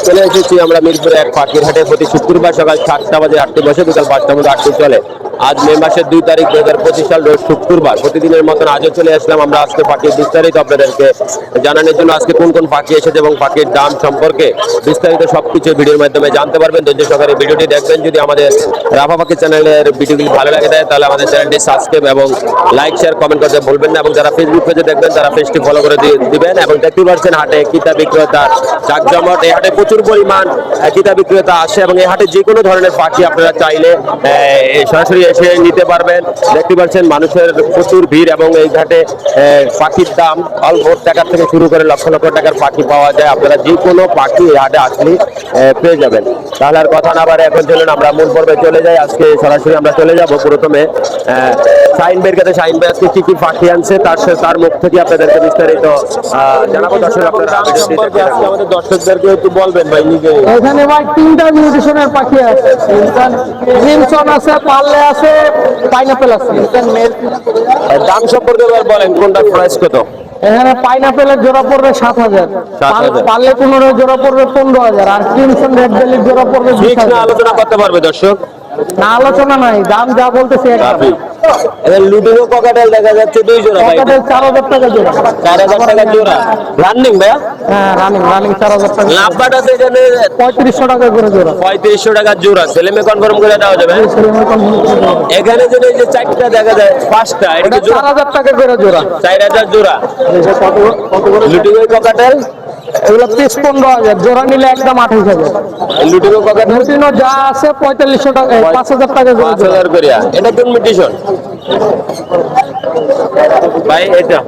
চলে এসেছি আমরা মিরপুরে এক পাখির হাটে। প্রতি শুক্রবার সকাল 7টা বাজে হাটটি বসে, বিকাল 5টার মধ্যে হাটটি চলে। আজ মে মাসের 2 তারিখ 2025 সাল, রোজ শুক্রবার। প্রতিদিনের মতন আজও চলে আসলাম আমরা আজকে পাখির বিস্তারিত আপনাদেরকে জানানোর জন্য। আজকে কোন কোন পাখি এসেছে এবং পাখির দাম সম্পর্কে বিস্তারিত সবকিছু ভিডিওর মাধ্যমে জানতে পারবেন। ধৈর্য সহকারে ভিডিওটি দেখবেন। যদি আমাদের রাফা পাখি চ্যানেলের ভিডিওগুলি ভালো লাগে দেয় তাহলে আমাদের চ্যানেলটি সাবস্ক্রাইব এবং লাইক শেয়ার কমেন্ট করতে ভুলবেন না। এবং যারা ফেসবুক পেজে দেখবেন তারা পেজটি ফলো করে দিবেন। এবং দেখতে পাচ্ছেন হাটে কিতা বিক্রেতা জাকজমট। এই হাটে প্রচুর পরিমাণ কিতা বিক্রেতা আসে এবং এই হাটে যে কোনো ধরনের পাখি আপনারা চাইলে সরাসরি এসে নিতে পারবেন। দেখতে পাচ্ছেন মানুষের প্রচুর ভিড় এবং এই ঘাটে পাখির দাম অল্প টাকা থেকে শুরু করে লক্ষ লক্ষ টাকার পাখি পাওয়া যায়। আপনারা যে কোনো পাখি এই হাটে আসলে পেয়ে যাবেন। তাহলে আর কথা না বাড়ে এখন চলুন আমরা মূল পর্বে চলে যাই। আজকে সরাসরি আমরা চলে যাব প্রথমে শাহিন ভাইয়ের কাছে। শাহিন ভাই আজকে কি কি পাখি আনছে তার মুখ থেকে আপনাদেরকে বিস্তারিত জানাবো। দর্শক আপনারা আমাদের দর্শকদেরকে একটু বলবেন ভাই নিজে। এখানে ভাই 3টা মিউটেশনের পাখি আছে। ক্রিমসন আছে, পার্লে আছে, পাইনাপেল আছে। দাম সম্পর্কে বলেন, কোনটা প্রাইস কত? এখানে পাইনাপেলের জোড়া পড়বে 7,000, পার্লে 15 জোড়া পড়বে 15,000, আর ক্রিমসন রেড বেলির জোড়া পড়বে 20,000। আলোচনা করতে পারবে দর্শক? না, আলোচনা নাই, দাম যা বলতেছে একদম। লুটিনো ককাটেল দেখা যাচ্ছে 2 জোড়া ভাই। ককাটেল 4,000 টাকা জোড়া। 4,000 টাকা জোড়া। রানিং ভাইয়া? হ্যাঁ, রানিং 4,000 টাকা। লাভবাট আছে এখানে 3500 টাকা করে জোড়া। 3500 টাকা জোড়া। ছেলেমে কনফার্ম করে দেওয়া যাবে? এখানে যদি এই যে 4টা দেখা যায়, 5টা, এটা 4,000 টাকা করে জোড়া। 4,000 জোড়া। লুটিনো ককাটেল এগুলো পিস 15,000, জোড়া নিলে একদম 28,000। লুটিনো ককাটেল লুটিনো যা আছে 4500 টাকা, 5,000 টাকা করে জোড়া। 5,000 করে। এটা কোন মিউটেশন ভাই? এটা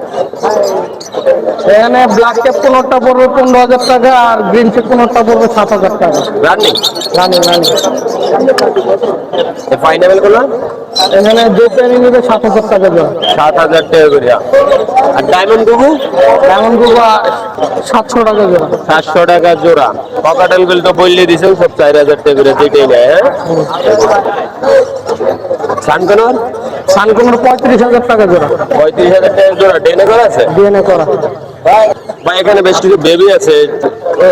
এখানে ব্ল্যাক ক্যাপ কোনটা পড়বে 15,000 টাকা, আর গ্রিন চেক কোনটা পড়বে 7,000 টাকা। Running running. ফাইনাল গুলো এখানে যে পেনি নিবে 7,000 টাকা জোড়া। 7,000 টাকা করে। আর ডায়মন্ড গুগু? ডায়মন্ড গুগু 700 টাকা জোড়া। 700 টাকা জোড়া। ককাটেল গুলো তো বললে দিছেন সব 4,000 টাকা করে, যেটাই নেয়। সানকনর? সানকনর 35,000 টাকা জোড়া। 35,000 টাকা জোড়া। ডিএনএ করা আছে? ডিএনএ করা। ভাই এখানে বেশ কিছু বেবি আছে।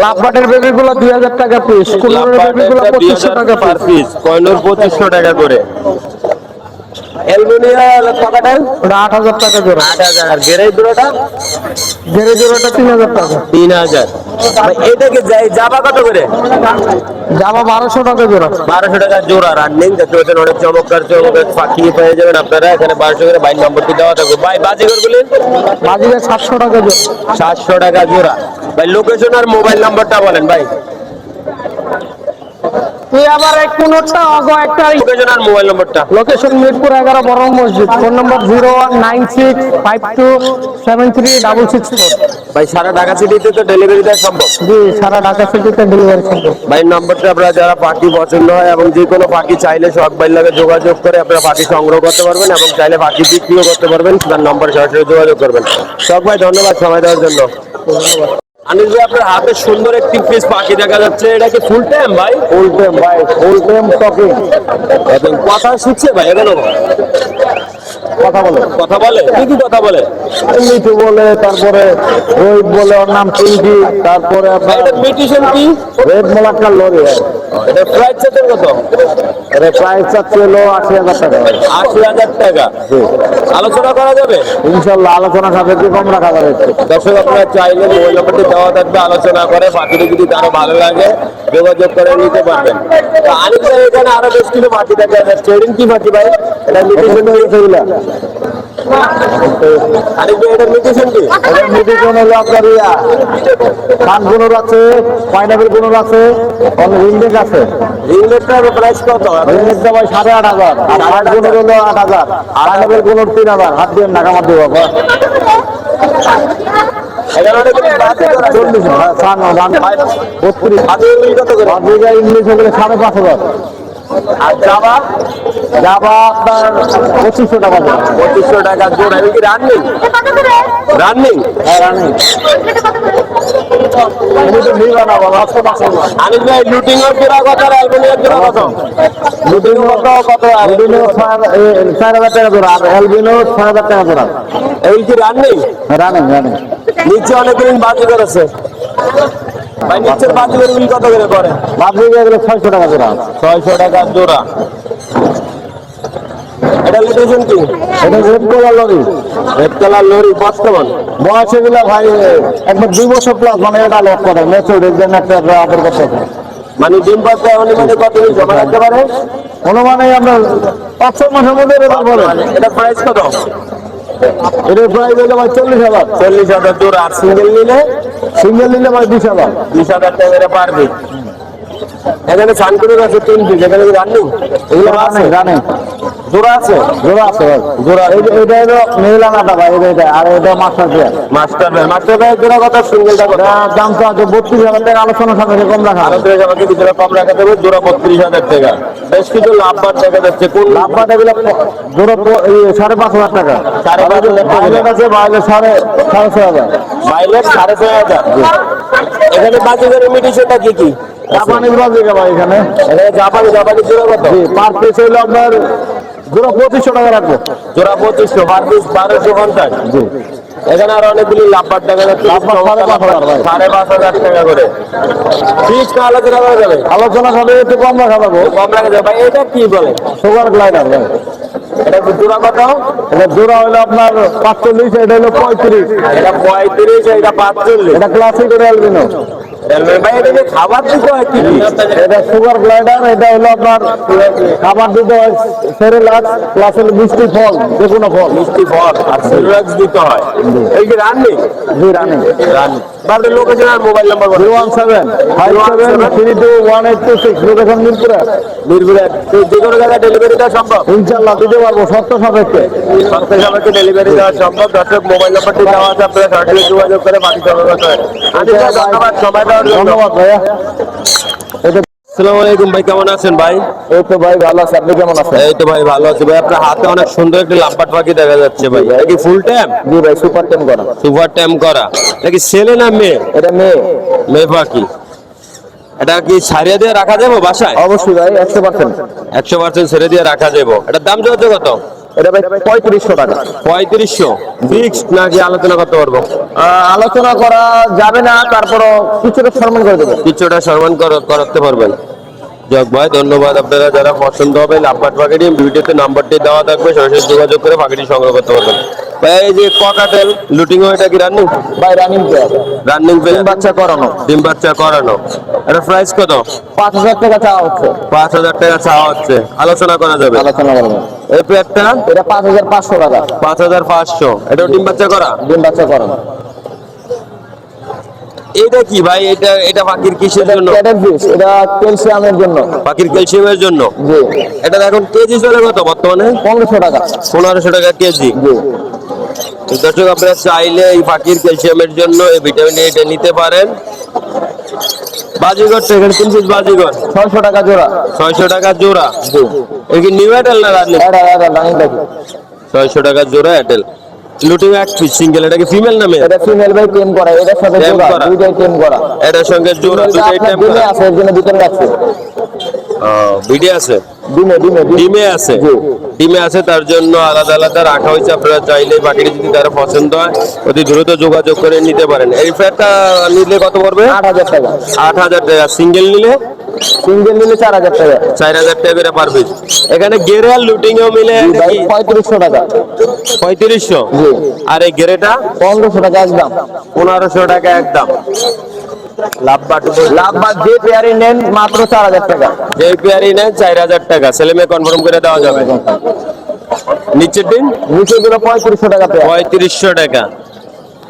লাভবাটের বেবি গুলো 2,000 টাকা পিস, কুলোর বেবি গুলো 2,500 টাকা পার পিস, কয়নোর 2,500 টাকা করে। অ্যালুমিনিয়াম ককাটেল 8,000 টাকা জোড়া। 8,000। আর গেরে জোড়াটা? গেরে জোড়াটা 3,000 টাকা। 3,000। এটাকে জাবা কত করে? জামা 1,200 টাকা জোড়া। 1,200 টাকা জোড়া। রানিং দেখতে পাচ্ছেন, অনেক চমৎকার পাখি পেয়ে যাবেন আপনারা এখানে। 1,200 করে। বাইর নম্বরটি দেওয়া থাকবে ভাই। বাজিগর গুলি? বাজিগর 700 টাকা জোড়া। 700 টাকা জোড়া। ভাই লোকেশন আর মোবাইল নাম্বারটা বলেন ভাই। তুই আবার এক কোনটা আগো একটা। লোকেশন আর মোবাইল নাম্বারটা? লোকেশন মিরপুর 11 বড় মসজিদ। Phone number 019652736664। ভাই সারা ঢাকা সিটিতে তো ডেলিভারি দেওয়া সম্ভব? জি, সারা ঢাকা সিটিতে ডেলিভারি সম্ভব। ভাই নম্বরটা আপনারা যারা পাখি পছন্দ হয় এবং যে কোনো পাখি চাইলে শখ ভাইয়ের লাগে যোগাযোগ করে আপনারা পাখি সংগ্রহ করতে পারবেন এবং চাইলে পাখি বিক্রিও করতে পারবেন। তার নম্বরে সরাসরি যোগাযোগ করবেন। শখ ভাই ধন্যবাদ সময় দেওয়ার জন্য। আনিস ভাই আপনার হাতে সুন্দর একটি পিস পাখি দেখা যাচ্ছে, এটা কি ফুল টাইম ভাই? ফুল টাইম ভাই, ফুল টাইম টকিং। এবং কথা শিখছে ভাই এখনো? কথা বলে কি কি কথা বলে? মিঠু বলে, তারপরে রোহিত বলে, ওর নাম চিন্টি। তারপরে আপনার মিউটেশন কি? রেড মোলাক্কার লরি। এটা প্রাইস কত? এটা প্রাইস চাচ্ছে হলো 80,000 টাকা। 80,000 টাকা। আলোচনা করা যাবে ইনশাল্লাহ, আলোচনা সাপেক্ষে কম রাখা যাবে। দর্শক আপনারা চাইলে মোবাইল নাম্বারটি দেওয়া থাকবে, আলোচনা করে পাখিটি যদি কারো ভালো লাগে যোগাযোগ করে নিতে পারবেন। আনিস ভাই এখানে আরো বেশ কিছু পাখি দেখা যাচ্ছে। কি পাখি ভাই? এটা মিউটেশন হয়েছে এগুলা? আনিস ভাই এটা মিউটেশন কি? এটা মিউটেশন হলো আপনার সানগুনোর আছে, পাইনাপেল গুনোর আছে, রিংনেক আছে। রিংনেকটার প্রাইস কত? রিংনেকটা ভাই 8,500। আর হাট গুনোর হলো 8,000। আর পাইনাপেল গুনোর 3,000। হাত দিয়ে ঢাকা মার দেবো বাবা। ইংলিশ হলে 5,500। আর জাবা? জাবা আপনার 2,500 টাকা। 2,500 টাকা জোড়া। কি রানিং? রানিং? হ্যাঁ, রানিং। আনিস ভাই লুটিং এর জোড়া কত আর অ্যালবিনোর জোড়া কত? লুটিং কত? লুটিং 4,000 টাকা জোড়া, আর অ্যালবিনো 6,000 টাকা জোড়া। এই কি রানিং? রানিং। নিচে অনেকদিন বাজি করেছে। ভাই নিচের বাজিগর গুলি কত করে করে? বাদবিকে এগুলো 600 টাকা জোড়া। 600 টাকা জোড়া। এটা লোকেশন কি? এটা red colour lorry. Red colour lorry বর্তমান বয়স এগুলো ভাই একবার 2 বছর প্লাস, মানে এটা লক করে ম্যাচিউর এর একটা আদর করতে হবে। মানে ডিম পাতে অনুমানে কত দিন জমা রাখতে পারে? অনুমানে আমরা 5-6 মাসের মধ্যে রেজাল্ট পাবো। এটা প্রাইস কত? এটার প্রাইস হলো ভাই 40,000। 40,000 জোড়া। আর সিঙ্গেল নিলে? সিঙ্গেল নিলে ভাই 20,000। 20,000 টাকা করে পারবে। এখানে সানকুরের আছে 3 পিস, এখানে কি রানিং? এগুলো রানিং জোড়া আছে? জোড়া আছে ভাই। জোড়া এটা হলো মেলানাটা ভাই, এটা আর এটা মাস্টার প্লেয়ার। মাস্টার ভাই জোড়া কত? সিঙ্গেলটা কত? দাম তো আছে 32,000 টাকা, আলোচনা সাপেক্ষে কম রাখা আরো হবে। আমাকে কিছুটা কম রাখা দেবে। জোড়া 32,000 টাকা। বেশ কিছু লাভবার দেখা যাচ্ছে। কোন লাভবাট এগুলো জোড়া 5,500 টাকা। 5,500 টাকা। বাইলেট আছে, বাইলে 6,500। বাইলেট 6,500। এখানে বাজিগরের মিডিশনটা কি কি? জাপানি বাজিকা ভাই এখানে। এখানে জাপানি জোড়া কত? জি, পার পিস হইলো আপনার জোড়া 2,500 টাকা রাখবো। জোড়া 2500, পার পিস 1250। জি, এখানে আরো অনেকগুলি লাভবার দেখা যাচ্ছে। লাভবার 5,500 ভাই। 5,500 টাকা করে। ফিক্স না আলোচনা করা যাবে? আলোচনা হবে একটু কম রাখা যাবো। কম রাখা যাবে। ভাই এটা কি বলে? সুগার গ্লাইডার ভাই। এটা জোড়া কত? এটা জোড়া হলো আপনার 45, এটা হলো 35। এটা 35, এটা 45। এটা ক্লাসিক, এটা অ্যালবিনো। ভাই এটা যে খাবার দিতে হয় কি কি? এটা সুগার গ্লাইডার, এটা হলো আপনার খাবার দিতে হয় সেরেলাক্স প্লাস হলো মিষ্টি ফল, যে কোনো ফল। মিষ্টি ফল আর সেলুলাক্স দিতে হয়। এই যে রানিং জি, রানিং। বাড়ির লোকেশন আর মোবাইল নাম্বার বলো। 01757321826, লোকেশন মিরপুরে। মিরপুরে যে কোনো জায়গায় ডেলিভারি দেওয়া সম্ভব? ইনশাল্লাহ দিতে পারবো, শর্ত সাপেক্ষে। সরকারি সবাইকে ডেলিভারি দেওয়া সম্ভব। দর্শক মোবাইল নাম্বারটি দেওয়া আছে, আপনারা সরাসরি যোগাযোগ করে বাকি সংগ্রহ করেন। ধন্যবাদ সময় দেওয়ার জন্য। ধন্যবাদ ভাইয়া। আসসালামু আলাইকুম ভাই, কেমন আছেন ভাই? এই তো ভাই ভালো আছে, আপনি কেমন আছেন? এই তো ভাই ভালো আছি ভাই। আপনার হাতে অনেক সুন্দর একটি লাম্বাট পাখি দেখা যাচ্ছে ভাই। এটা কি ফুল ট্যাম? জি ভাই, সুপার টেম করা। সুপার ট্যাম করা। এটা কি ছেলে না মেয়ে? এটা মেয়ে। মেয়ে পাখি। এটা কি ছাড়িয়ে দিয়ে রাখা যাবে বাসায়? অবশ্যই ভাই, 100%। 100% ছেড়ে দিয়ে রাখা যাবে। এটার দাম চলছে কত? এটা ভাই 3500 টাকা। 3500 ফিক্সড নাকি আলোচনা করতে পারবো? আলোচনা করা যাবে না, তারপরও কিছুটা সম্মান করে দেবো। কিছুটা সম্মান করাতে পারবেন। যাক ভাই, ধন্যবাদ। আপনারা যারা পছন্দ হবে লাভবাট পাখিটি, ভিডিওতে নাম্বারটি দেওয়া থাকবে, সরাসরি যোগাযোগ করে পাখিটি সংগ্রহ করতে পারবেন। ভাই এই যে ককাটেল লুটিং, এটা কি রানিং? ভাই রানিং পেয়ার, রানিং ডিম বাচ্চা করানো। ডিম বাচ্চা করানো। এটা প্রাইস কত? 5,000 টাকা চাওয়া হচ্ছে। 5,000 টাকা চাওয়া হচ্ছে, আলোচনা করা যাবে। আলোচনা করবো। এই পেয়ারটা এটা 5,500 টাকা। 5,500। এটাও ডিম বাচ্চা করা? ডিম বাচ্চা করানো। এটা কি ভাই? এটা পাখির কিসের জন্য? ক্যাটেল ফিশ, এটা ক্যালসিয়ামের জন্য। পাখির ক্যালসিয়ামের জন্য। জি। এটা এখন কেজি চলে কত বর্তমানে? 1,500 টাকা। 1,500 টাকা কেজি। জি। দর্শক আপনারা চাইলে এই পাখির ক্যালসিয়ামের জন্য এই ভিটামিন এটা নিতে পারেন। বাজিগর তো এখানে 3 পিস বাজিগর 600 টাকা জোড়া। 600 টাকা জোড়া। জি। এই কি নিউ এয়ারটেল না রানিং? এটা রানিং দেখি। 600 টাকা জোড়া এয়ারটেল। লুটিং এক পিস সিঙ্গেল। এটা কি ফিমেল না মেল? এটা ফিমেল ভাই, টেম করা। এটার সাথে টেম জোড়া, করা। দুইটাই টেম করা। এটার সঙ্গে জোড়া দুটোই টেম ডিমে করা। আছে, এর জন্য ভিতরে রাখছি। ভিডিও আছে? ডিমে। ডিমে আছে। জি। ডিমে আছে, তার জন্য আলাদা আলাদা রাখা হয়েছে। আপনারা চাইলে পাখিটি যদি কারো পছন্দ হয় অতি দ্রুত যোগাযোগ করে নিতে পারেন। এই ফ্ল্যাটটা নিলে কত পড়বে? 8,000 টাকা। 8,000 টাকা। সিঙ্গেল নিলে? সিঙ্গেল নিলে 4,000 টাকা। 4,000 টাকা করে পার পিস। এখানে গেরে আর লুটিংও মিলে জি ভাই, 3500 টাকা। 3500। জি। আর এই গেরেটা 1,500 টাকা একদম। 1,500 টাকা একদম। লাভবাট লাভবাদ যে পেয়ারে নেন মাত্র 4,000 টাকা। যে পেয়ারি নেন 4,000 টাকা। ছেলে মেয়ে কনফার্ম করে দেওয়া যাবে। নিচের দিন নিচে গুলো 3500 টাকা পেয়ার। 3500 টাকা।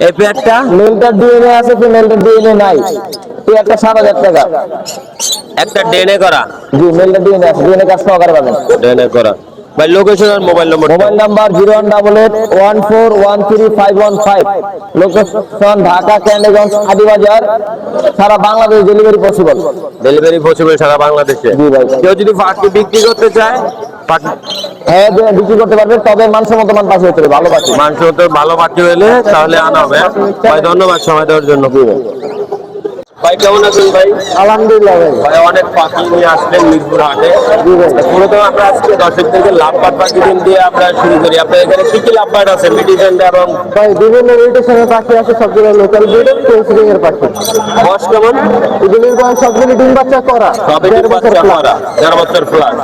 এই পেয়ারটা মেলটার ডিএনএ আছে, ফিমেলটার ডিএনএ নাই। পেয়ারটা 7,000 টাকা। একটা ডেনে করা। জি, মেলটার ডিএনএ আছে, ডিএনএ কাজ সহকারে পাবেন। ডেনে করা। ভাই লোকেশন আর mobile number? Mobile number 01881413515। Location Dhaka, ক্যান্ডিগঞ্জ, আদিবাজার। সারা Bangladesh delivery possible. Delivery possible সারা বাংলাদেশে। জি ভাই। কেউ যদি পাখি বিক্রি করতে চায় হ্যাঁ, বিক্রি করতে পারবেন, তবে মানসম্মত মান পাখি হতে হবে, ভালো পাখি। মানুষ তো ভালো পাখি হলে তাহলে আনা হবে। ভাই ধন্যবাদ সময় দেওয়ার জন্য। ভাই কেমন আছেন ভাই? আলহামদুলিল্লাহ ভাই। ভাই অনেক পাখি নিয়ে আসলেন মিরপুর হাটে। মূলত আমরা আজকে দর্শকদেরকে লাভবাট পাখি দিন দিয়ে আমরা শুরু করি। আপনার এখানে কি কি লাভবাট আছে? মিডিজেন এবং ভাই বিভিন্ন রেডিটেশনের পাখি আছে, সবগুলো লোকাল ব্রিড কেসরিং এর পাখি। বয়স কেমন? এগুলির বয়স সবগুলি ডিম বাচ্চা করা, সবে 1.5 বছর বাচ্চা plus। করা, 1.5 বছর প্লাস।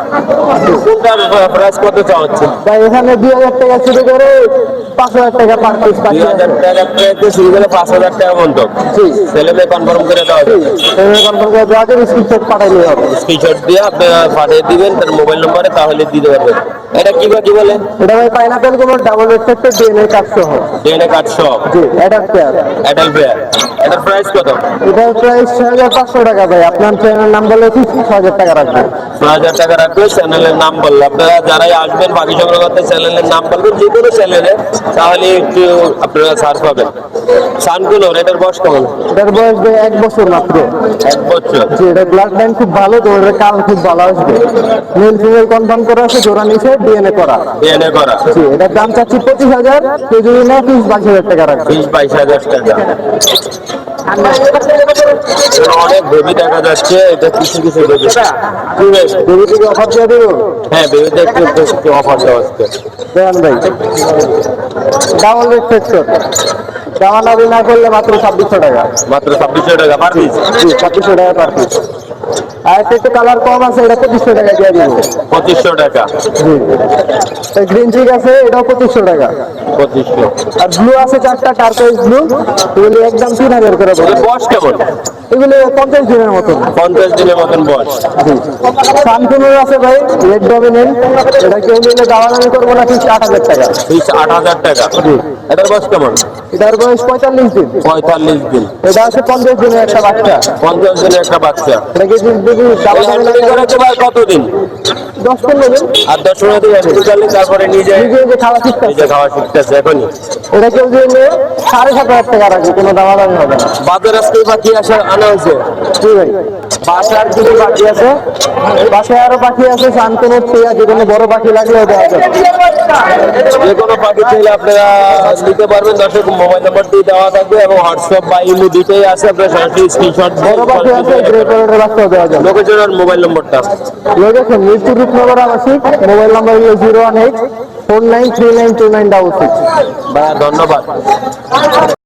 কোনটার প্রাইস কত চাওয়া হচ্ছে? ভাই এখানে 2000 টাকা শুরু করে 5000 টাকা পার পিস পাখি আছে। 2000 টাকা থেকে শুরু করে 5000 টাকা পর্যন্ত। জি। ছেলে মেয়ে কনফার্ম করে দেওয়া যাবে। কনফার্ম করে দেওয়া যাবে, স্ক্রিনশট পাঠাইলে হবে। স্ক্রিনশট দিয়ে আপনি পাঠিয়ে দিবেন তার মোবাইল নম্বরে, তাহলে দিতে পারবেন। এটা কি পাখি বলে? এটা ভাই পাইনাপেল কোনো ডাবল রেড ডিএনএ কার্ড সহ। ডিএনএ কার্ড সব। জি, অ্যাডাপ্ট পেয়ার। Adult pair. এটার প্রাইস কত? এটার প্রাইস 6500 টাকা ভাই। আপনার চ্যানেলের নাম বলে 6000 টাকা রাখবেন। 6000 টাকা রাখবে চ্যানেলের নাম বললে। আপনারা যারাই আসবেন পাখি সংগ্রহ করতে চ্যানেলের নাম বলবেন, যে কোনো চ্যানেলে, তাহলে একটু আপনারা সার্চ পাবেন। সানকুলোর এটার বয়স কেমন? এটার বয়স ভাই 1 বছর মাত্র। 1 বছর। জি, এটা ব্লাড লাইন খুব ভালো, তো এটার কাল খুব ভালো আসবে। মেল ফিমেল কনফার্ম করা আছে, জোড়া নিচে ডিএনএ করা। ডিএনএ করা। জি, এটার দাম চাচ্ছি 25000, কেউ যদি না 22000 টাকা রাখবে। 22,000 টাকা। এটা অনেক বেবি দেখা যাচ্ছে, এটা কিছু কিছু বেবি। জি ভাই, যদি থেকে অফার দিয়ে দেবো। হ্যাঁ, বেবিতে একটু অফার দেওয়া হচ্ছে। দেন ভাই, ডাবল রেড ফ্যাক্টর দামানাবি না করলে মাত্র 2600 টাকা। মাত্র 2600 টাকা পার পিস। জি, 2600 টাকা পার পিস। আর একটা একটু কালার কম আছে, এটা 2500 টাকা দিয়ে দিব। 2500 টাকা। জি, গ্রিন চিক আছে, এটাও 2500 টাকা। 2500। আর ব্লু আছে 4টা, টার্কোইজ ব্লু, এগুলি একদম 3000 করে পড়বে। এর বয়স কেমন? এগুলি 50 দিনের মতন। 50 দিনের মতন বয়স। সানকুনোর আছে ভাই, রেড ডমিনেন্ট, এটা কেউ নিলে দাওয়াদামি করবো না, ঠিক 8000 টাকা। 8000 টাকা। এটার বয়স কেমন? এটার বয়স 45 দিন। 45 দিন। এটা আছে 50 দিনের একটা বাচ্চা। 50 দিনের একটা বাচ্চা। এটাকে যদি দাওয়াদামি না করে কতদিন? 10-15 দিন। আর 10 দিন চলে, তারপরে নিজে নিজে যে খাওয়া শিখতে নিজে খাওয়া শিখতেছে এখনই। এটা কেউ যদি নিয়ে 7500 টাকা রাখবে, কোনো দাওয়াদামি হবে না। বাজার আজকে পাখি আনা হয়েছে। জি ভাই, বাসার কিছু পাখি আছে, বাসায় আরো পাখি আছে, সানকুনোর টিয়া, যে কোনো বড় পাখি লাগলেও দেওয়া যাবে। যে কোনো পাখি চাইলে আপনারা নিতে পারবেন। দর্শক মোবাইল নাম্বারটি দেওয়া থাকবে এবং হোয়াটসঅ্যাপ বা ইমো দুটোই আছে। আপনারা সরাসরি স্ক্রিনশট বড় পাখি আছে, গ্রে প্যারটের বাচ্চাও দেওয়া যাবে। লোকেশন আর মোবাইল নম্বরটা। লোকেশন মিরপুর রূপনগর আবাসিক, মোবাইল নাম্বার হলো 01849392966। ভাইয়া ধন্যবাদ।